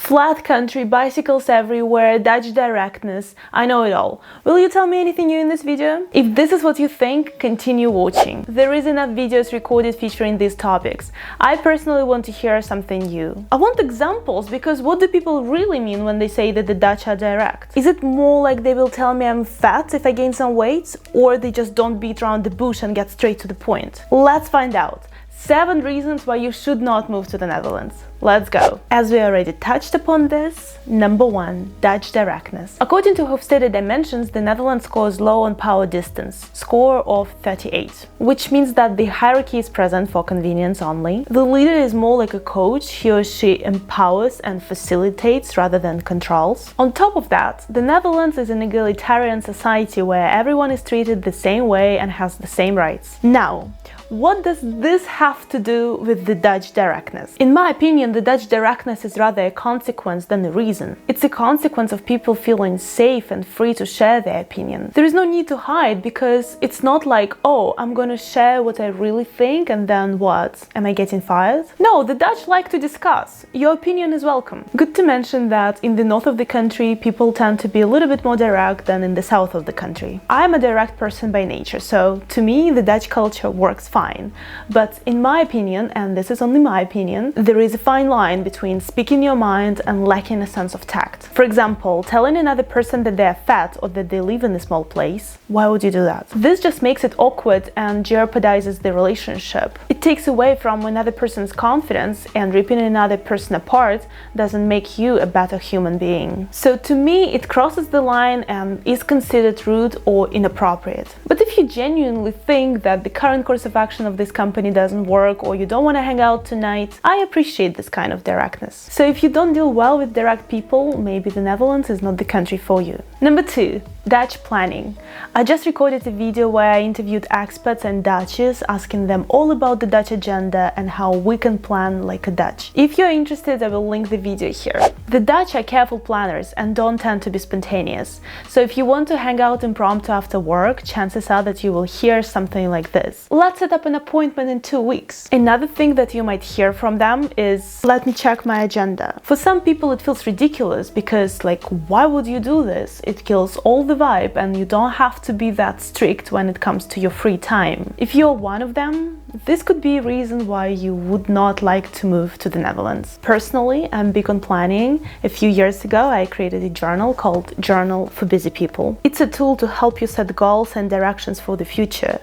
Flat country, bicycles everywhere, Dutch directness, I know it all. Will you tell me anything new in this video? If this is what you think, continue watching. There is enough videos recorded featuring these topics. I personally want to hear something new. I want examples, because what do people really mean when they say that the Dutch are direct? Is it more like they will tell me I'm fat if I gain some weight, or they just don't beat around the bush and get straight to the point? Let's find out. 7 reasons why you should not move to the Netherlands. Let's go. As we already touched upon this, number 1, Dutch directness. According to Hofstede Dimensions, the Netherlands scores low on power distance, score of 38, which means that the hierarchy is present for convenience only. The leader is more like a coach, he or she empowers and facilitates rather than controls. On top of that, the Netherlands is an egalitarian society where everyone is treated the same way and has the same rights. Now, what does this have to do with the Dutch directness? In my opinion, the Dutch directness is rather a consequence than a reason. It's a consequence of people feeling safe and free to share their opinion. There is no need to hide, because it's not like, oh, I'm gonna share what I really think and then what? Am I getting fired? No, the Dutch like to discuss. Your opinion is welcome. Good to mention that in the north of the country, people tend to be a little bit more direct than in the south of the country. I'm a direct person by nature, so to me, the Dutch culture works fine. But in my opinion, and this is only my opinion, there is a fine line between speaking your mind and lacking a sense of tact. For example, telling another person that they are fat or that they live in a small place. Why would you do that? This just makes it awkward and jeopardizes the relationship. It takes away from another person's confidence, and ripping another person apart doesn't make you a better human being. So to me, it crosses the line and is considered rude or inappropriate. But if you genuinely think that the current course of action of this company doesn't work, or you don't want to hang out tonight, I appreciate this kind of directness. So if you don't deal well with direct people, maybe the Netherlands is not the country for you. Number 2, Dutch planning. I just recorded a video where I interviewed expats and Dutchies, asking them all about the Dutch agenda and how we can plan like a Dutch. If you're interested, I will link the video here. The Dutch are careful planners and don't tend to be spontaneous. So if you want to hang out impromptu after work, chances are that you will hear something like this: let's set up an appointment in 2 weeks. Another thing that you might hear from them is, let me check my agenda. For some people it feels ridiculous, because like, why would you do this? It kills all the vibe, and you don't have to be that strict when it comes to your free time. If you're one of them, this could be a reason why you would not like to move to the Netherlands. Personally, I'm big on planning. A few years ago, I created a journal called Journal for Busy People. It's a tool to help you set goals and directions for the future.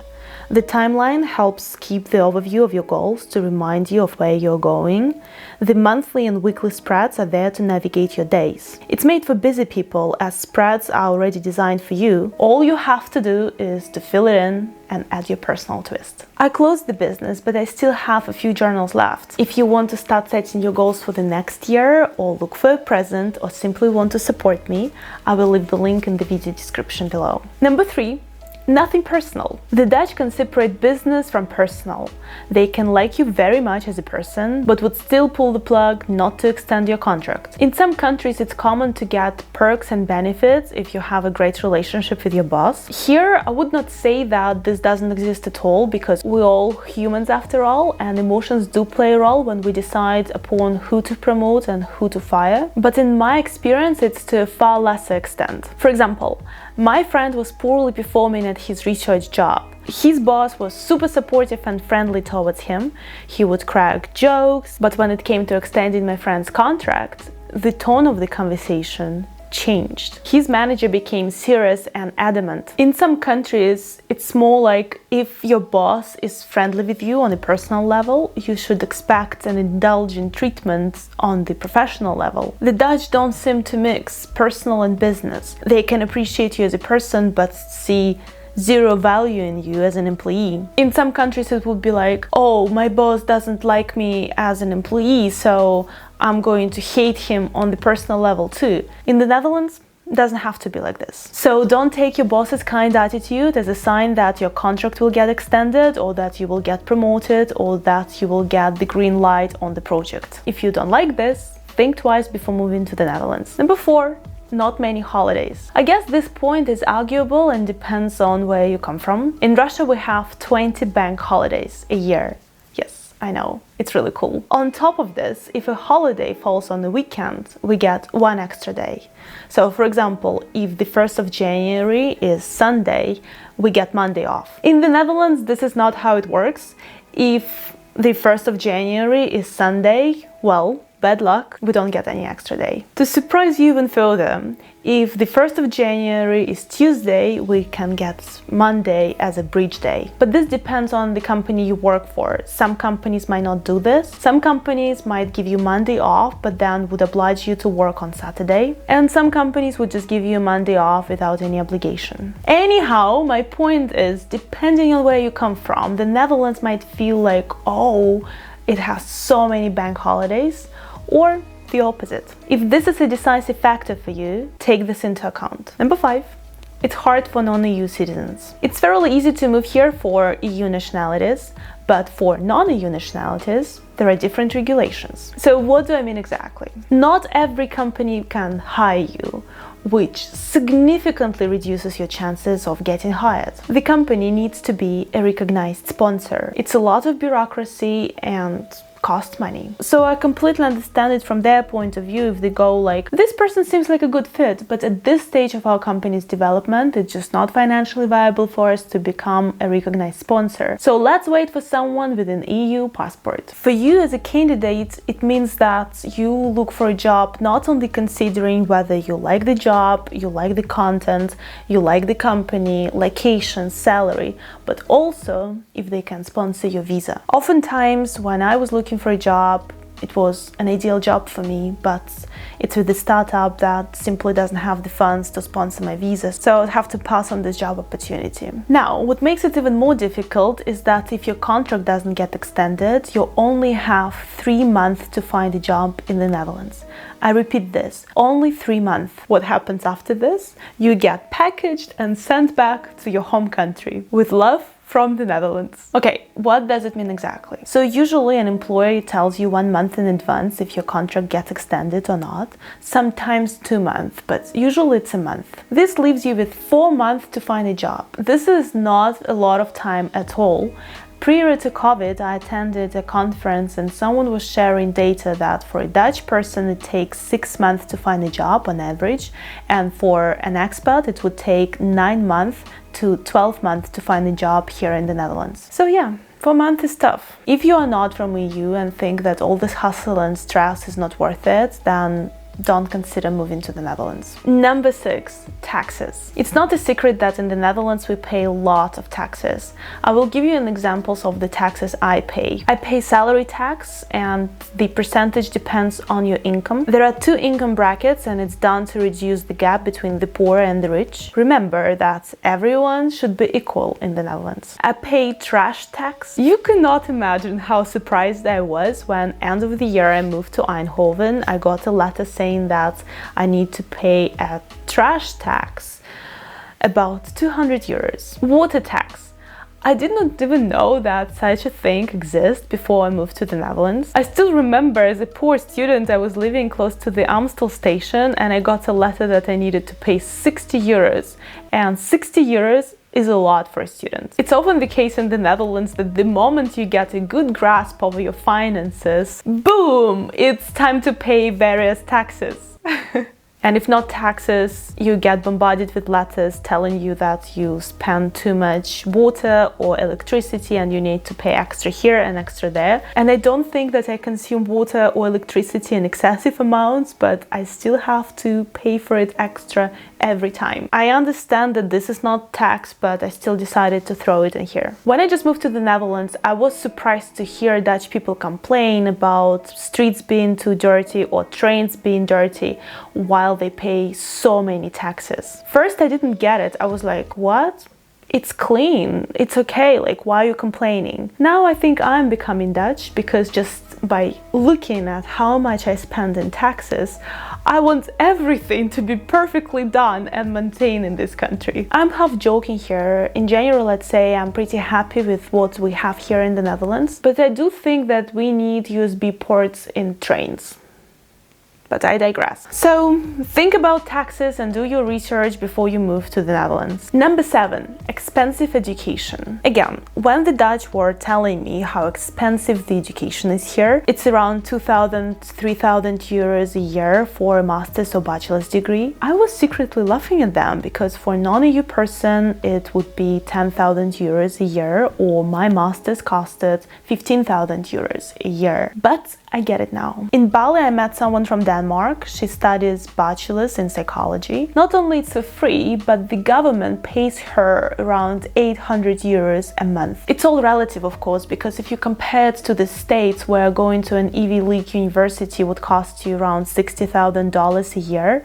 The timeline helps keep the overview of your goals to remind you of where you're going. The monthly and weekly spreads are there to navigate your days. It's made for busy people, as spreads are already designed for you. All you have to do is to fill it in and add your personal twist. I closed the business, but I still have a few journals left. If you want to start setting your goals for the next year, or look for a present, or simply want to support me, I will leave the link in the video description below. Number 3. Nothing personal. The Dutch can separate business from personal. They can like you very much as a person, but would still pull the plug not to extend your contract. In some countries, it's common to get perks and benefits if you have a great relationship with your boss. Here, I would not say that this doesn't exist at all, because we're all humans after all, and emotions do play a role when we decide upon who to promote and who to fire. But in my experience, it's to a far lesser extent. For example, my friend was poorly performing at his research job. His boss was super supportive and friendly towards him. He would crack jokes, but when it came to extending my friend's contract, the tone of the conversation changed. His manager became serious and adamant. In some countries, it's more like, if your boss is friendly with you on a personal level, you should expect an indulgent treatment on the professional level. The Dutch don't seem to mix personal and business. They can appreciate you as a person, but see zero value in you as an employee. In some countries it would be like, oh, my boss doesn't like me as an employee, so I'm going to hate him on the personal level too. In the Netherlands, it doesn't have to be like this. So don't take your boss's kind attitude as a sign that your contract will get extended, or that you will get promoted, or that you will get the green light on the project. If you don't like this, think twice before moving to the Netherlands. Number 4. Not many holidays. I guess this point is arguable and depends on where you come from. In Russia we have 20 bank holidays a year. Yes, I know, it's really cool. On top of this, if a holiday falls on the weekend, we get one extra day. So for example, if the 1st of January is Sunday, we get Monday off. In the Netherlands, this is not how it works. If the 1st of January is Sunday, well, bad luck, we don't get any extra day. To surprise you even further, if the 1st of January is Tuesday, we can get Monday as a bridge day. But this depends on the company you work for. Some companies might not do this. Some companies might give you Monday off, but then would oblige you to work on Saturday. And some companies would just give you Monday off without any obligation. Anyhow, my point is, depending on where you come from, the Netherlands might feel like, oh, it has so many bank holidays, or the opposite. If this is a decisive factor for you, take this into account. Number 5, it's hard for non-EU citizens. It's fairly easy to move here for EU nationalities, but for non-EU nationalities, there are different regulations. So what do I mean exactly? Not every company can hire you, which significantly reduces your chances of getting hired. The company needs to be a recognized sponsor. It's a lot of bureaucracy and cost money. So I completely understand it from their point of view if they go like, this person seems like a good fit, but at this stage of our company's development, it's just not financially viable for us to become a recognized sponsor. So let's wait for someone with an EU passport. For you as a candidate, it means that you look for a job not only considering whether you like the job, you like the content, you like the company, location, salary, but also if they can sponsor your visa. Oftentimes, when I was looking for a job, it was an ideal job for me, but it's with a startup that simply doesn't have the funds to sponsor my visa, so I'd have to pass on this job opportunity. Now, what makes it even more difficult is that if your contract doesn't get extended, you only have 3 months to find a job in the Netherlands. I repeat this, only 3 months. What happens after this? You get packaged and sent back to your home country. With love, from the Netherlands. Okay, what does it mean exactly? So usually an employer tells you 1 month in advance if your contract gets extended or not, sometimes 2 months, but usually it's a month. This leaves you with 4 months to find a job. This is not a lot of time at all. Prior to COVID, I attended a conference and someone was sharing data that for a Dutch person it takes 6 months to find a job on average, and for an expat it would take 9 months to 12 months to find a job here in the Netherlands. So yeah, 4 months is tough. If you are not from EU and think that all this hustle and stress is not worth it, then don't consider moving to the Netherlands. Number 6, taxes. It's not a secret that in the Netherlands we pay a lot of taxes. I will give you an examples of the taxes I pay. I pay salary tax and the percentage depends on your income. There are 2 income brackets and it's done to reduce the gap between the poor and the rich. Remember that everyone should be equal in the Netherlands. I pay trash tax. You cannot imagine how surprised I was when end of the year I moved to Eindhoven. I got a letter saying that I need to pay a trash tax, about 200 euros. Water tax. I did not even know that such a thing exists before I moved to the Netherlands. I still remember as a poor student I was living close to the Amstel station and I got a letter that I needed to pay 60 euros. And 60 euros is a lot for a student. It's often the case in the Netherlands that the moment you get a good grasp of your finances, boom, it's time to pay various taxes. And if not taxes, you get bombarded with letters telling you that you spend too much water or electricity and you need to pay extra here and extra there. And I don't think that I consume water or electricity in excessive amounts, but I still have to pay for it extra every time. I understand that this is not tax, but I still decided to throw it in here. When I just moved to the Netherlands, I was surprised to hear Dutch people complain about streets being too dirty or trains being dirty while they pay so many taxes. First, I didn't get it. I was like, what? It's clean, it's okay, like why are you complaining? Now I think I'm becoming Dutch because just by looking at how much I spend in taxes, I want everything to be perfectly done and maintained in this country. I'm half joking here. In general, let's say I'm pretty happy with what we have here in the Netherlands, but I do think that we need USB ports in trains. but I digress. So think about taxes and do your research before you move to the Netherlands. Number 7, expensive education. Again, when the Dutch were telling me how expensive the education is here, it's around 2,000, 3,000 euros a year for a master's or bachelor's degree, I was secretly laughing at them because for a non-EU person it would be 10,000 euros a year, or my master's costed 15,000 euros a year. But I get it now. In Bali, I met someone from Denmark. She studies bachelor's in psychology. Not only it's for free, but the government pays her around 800 euros a month. It's all relative, of course, because if you compare it to the States, where going to an Ivy League university would cost you around $60,000 a year,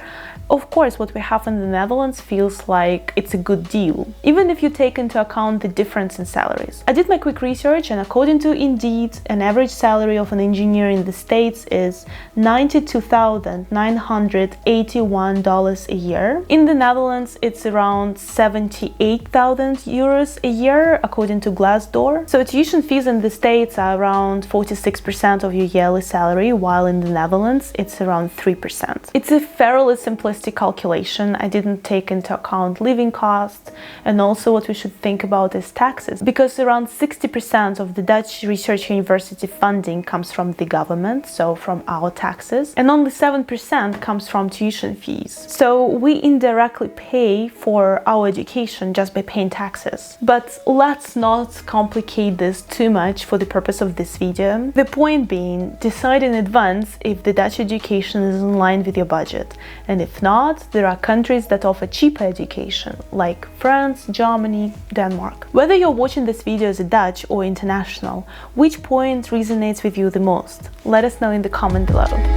of course, what we have in the Netherlands feels like it's a good deal, even if you take into account the difference in salaries. I did my quick research, and according to Indeed, an average salary of an engineer in the States is $92,981 a year. In the Netherlands, it's around 78,000 euros a year, according to Glassdoor. So tuition fees in the States are around 46% of your yearly salary, while in the Netherlands, it's around 3%. It's a fairly simplistic calculation. I didn't take into account living costs, and also what we should think about is taxes, because around 60% of the Dutch research university funding comes from the government, so from our taxes, and only 7% comes from tuition fees. So we indirectly pay for our education just by paying taxes. But let's not complicate this too much for the purpose of this video. The point being, decide in advance if the Dutch education is in line with your budget, and if not, there are countries that offer cheaper education, like France, Germany, Denmark. Whether you're watching this video as a Dutch or international, which point resonates with you the most? Let us know in the comment below.